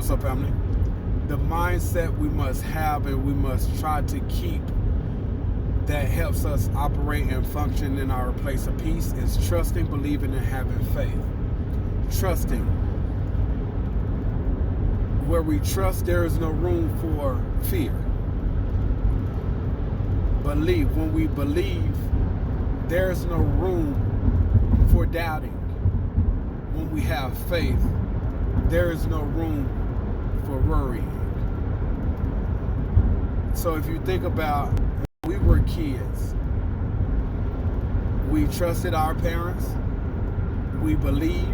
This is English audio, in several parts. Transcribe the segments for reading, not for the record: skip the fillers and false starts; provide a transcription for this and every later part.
What's up, family? The mindset we must have and we must try to keep that helps us operate and function in our place of peace is trusting, believing, and having faith. Trusting. Where we trust, there is no room for fear. Believe. When we believe, there is no room for doubting. When we have faith, there is no room for worrying. So if you think about when we were kids, we trusted our parents, we believed,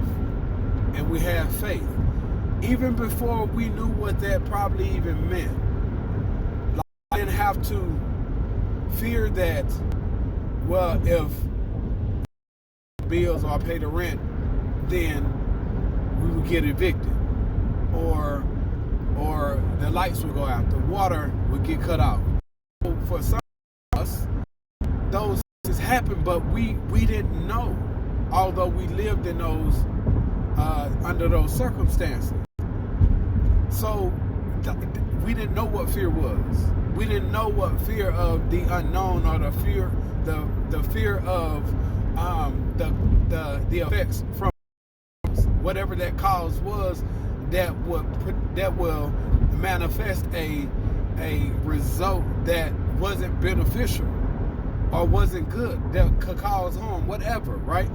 and we had faith. Even before we knew what that probably even meant. Like, I didn't have to fear that, well, if bills or I pay the rent, then we would get evicted. Or the lights would go out, the water would get cut off. So for some of us, those things happened, but we didn't know, although we lived in those under those circumstances. So we didn't know what fear was. We didn't know what fear of the unknown or the fear of the effects from whatever that cause was that will manifest a result that wasn't beneficial or wasn't good, that could cause harm, whatever, right?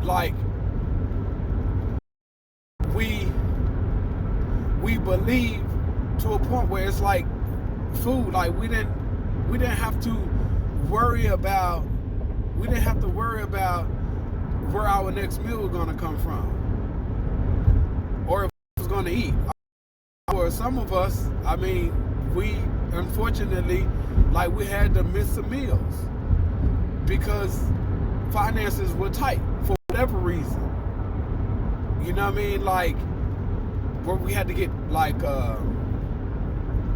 Like we believe to a point where it's like food. Like we didn't have to worry about where our next meal was going to come from or if we was going to eat. For some of us, I mean, we unfortunately, like, we had to miss some meals because finances were tight for whatever reason. You know what I mean? Like, where we had to get like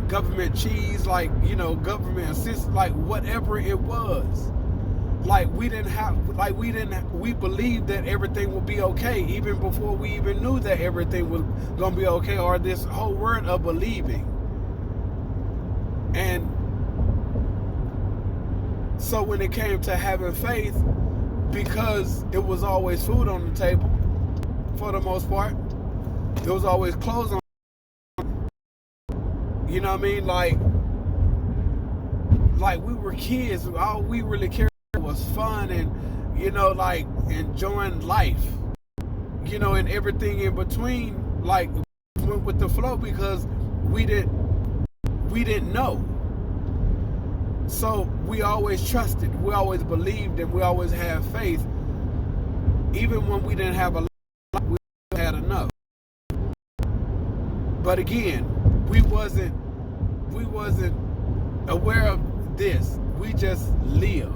government cheese, like, you know, government assistance, like whatever it was. Like we believed that everything would be okay even before we even knew that everything was gonna be okay, or this whole word of believing. And so when it came to having faith, because it was always food on the table for the most part, there was always clothes on. You know what I mean? Like we were kids. All we really cared about was fun and, you know, like enjoying life. You know, and everything in between, like, went with the flow because we didn't know. So we always trusted, we always believed, and we always had faith. Even when we didn't have a lot, we had enough. But again, we wasn't aware of this. We just lived,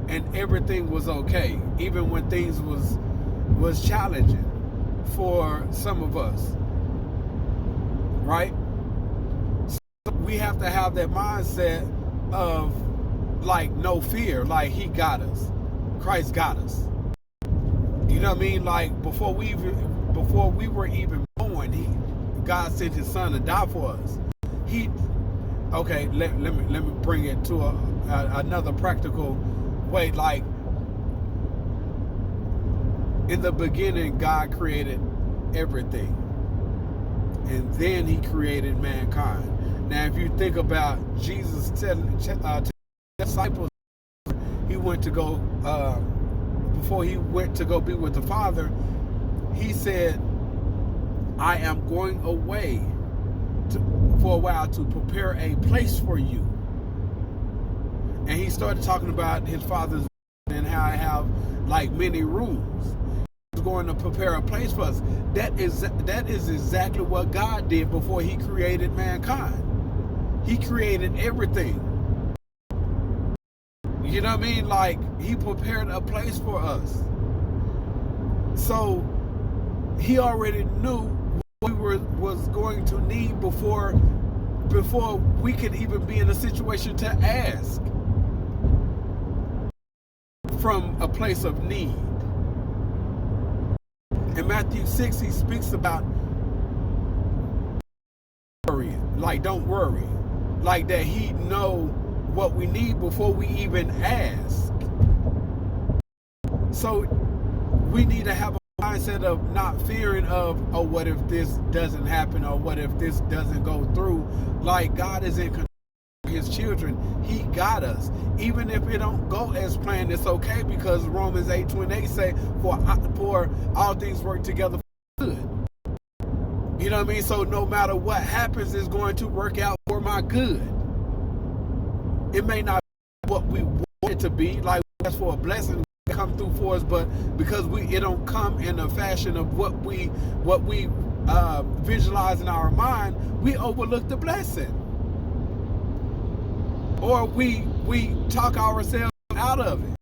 and everything was okay, even when things was challenging for some of us, right? So we have to have that mindset of, like, no fear. Like, he got us, Christ got us. You know what I mean? Like, before we were even born, God sent his son to die for us. Let me bring it to another practical way. Like, in the beginning, God created everything, and then he created mankind. Now, if you think about Jesus telling the disciples, he went to go before he went to go be with the Father, he said, I am going away for a while to prepare a place for you. And he started talking about his Father's and how I have, like, many rooms. He's going to prepare a place for us. That is exactly what God did before he created mankind. He created everything. You know what I mean? Like, he prepared a place for us. So he already knew what we was going to need before we could even be in a situation to ask from a place of need. In Matthew 6, he speaks about Like, don't worry. Like that he know what we need before we even ask. So we need to have a mindset of not fearing of, oh, what if this doesn't happen, or what if this doesn't go through? Like, God is in control of his children. He got us. Even if it don't go as planned, it's okay, because Romans 8:28 say, for all things work together for good. You know what I mean? So no matter what happens, it's going to work out for my good. It may not be what we want it to be, like that's for a blessing to come through for us, but because it don't come in a fashion of what we visualize in our mind, we overlook the blessing, or we talk ourselves out of it,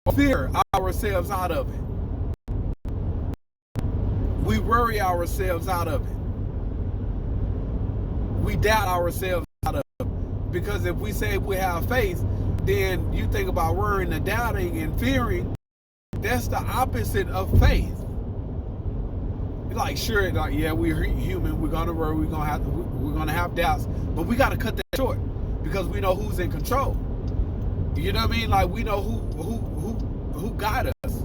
or fear ourselves out of it. We worry ourselves out of it. We doubt ourselves out of it. Because if we say we have faith, then you think about worrying and doubting and fearing. That's the opposite of faith. Like, sure, like, yeah, we're human. We're gonna worry. We're gonna have doubts. But we gotta cut that short, because we know who's in control. You know what I mean? Like, we know who got us.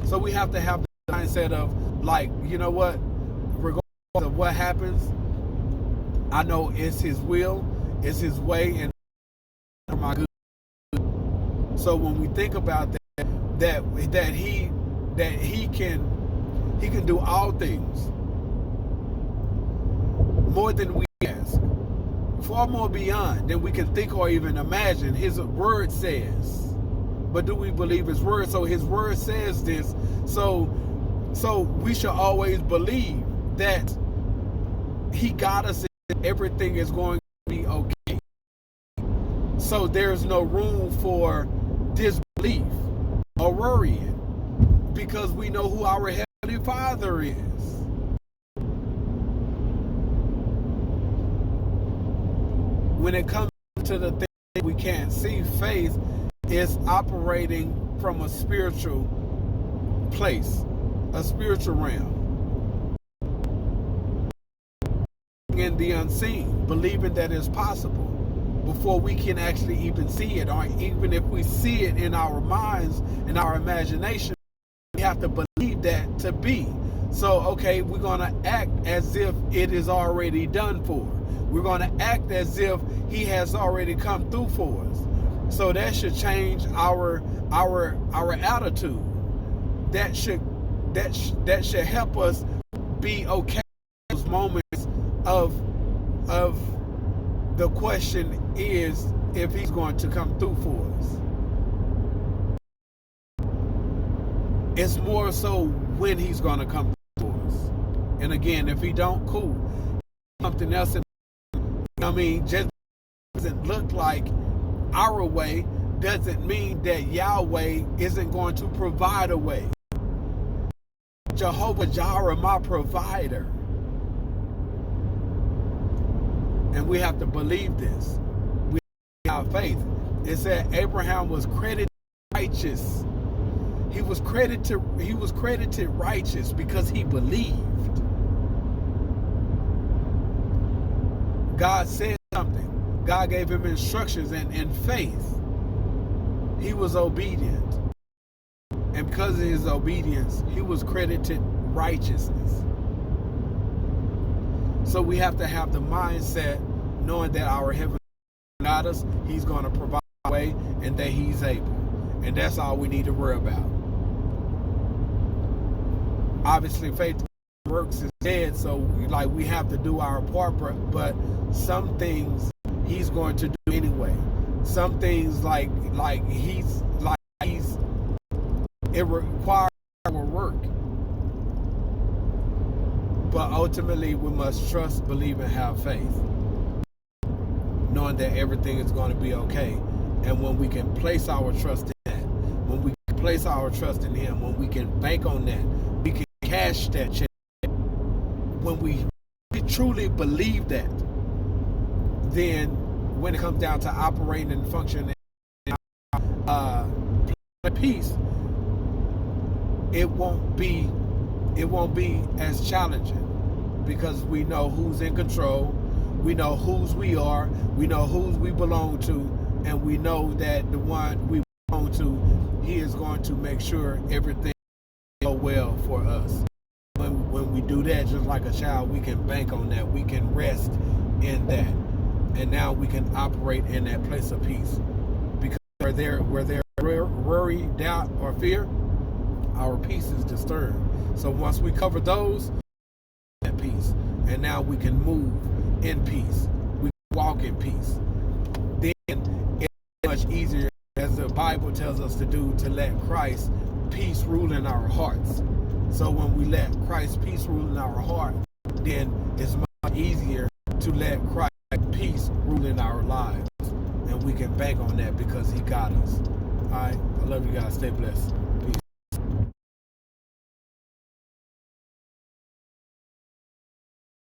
So we have to have the mindset of, like, you know what? Regardless of what happens, I know it's his will, it's his way, and for my good. So when we think about that he can do all things, more than we ask, far more beyond than we can think or even imagine. His word says, but do we believe his word? So his word says this. So we should always believe that he got us, and everything is going to be okay. So there's no room for disbelief or worrying, because we know who our Heavenly Father is. When it comes to the thing we can't see, faith is operating from a spiritual place, a spiritual realm, in the unseen, believing that it's possible before we can actually even see it, or even if we see it in our minds, in our imagination, we have to believe that to be. So, okay, we're going to act as if it is already done for. We're going to act as if he has already come through for us. So that should change our attitude. That should help us be okay in those moments of the question is if he's going to come through for us. It's more so when he's going to come through for us. And again, if he don't, cool. Something else, just doesn't look like our way, doesn't mean that Yahweh isn't going to provide a way. Jehovah Jireh, my provider. And we have to believe this. We have faith. It said Abraham was credited righteous. He was credited righteous because he believed. God said something. God gave him instructions, and in faith, he was obedient. And because of his obedience, he was credited righteousness. So we have to have the mindset knowing that our Heavenly Father got us, he's going to provide a way, and that he's able. And that's all we need to worry about. Obviously, faith works is dead, so we have to do our part, but some things he's going to do anyway. Some things it requires our work. But ultimately, we must trust, believe, and have faith, knowing that everything is going to be okay. And when we can place our trust in that, when we can place our trust in him, when we can bank on that, we can cash that check. When we truly believe that, then when it comes down to operating and functioning in peace, it won't be as challenging. because we know who's in control. We know whose we are. We know whose we belong to. And we know that the one we belong to, he is going to make sure everything go well for us. When we do that, just like a child, we can bank on that. We can rest in that. And now we can operate in that place of peace. Because where there worry, doubt, or fear, our peace is disturbed. So once we cover those, that peace. And now we can move in peace. We can walk in peace. Then it's much easier, as the Bible tells us to do, to let Christ's peace rule in our hearts. So when we let Christ's peace rule in our heart, then it's much easier to let Christ's peace rule in our lives. And we can bank on that because he got us. All right. I love you guys. Stay blessed.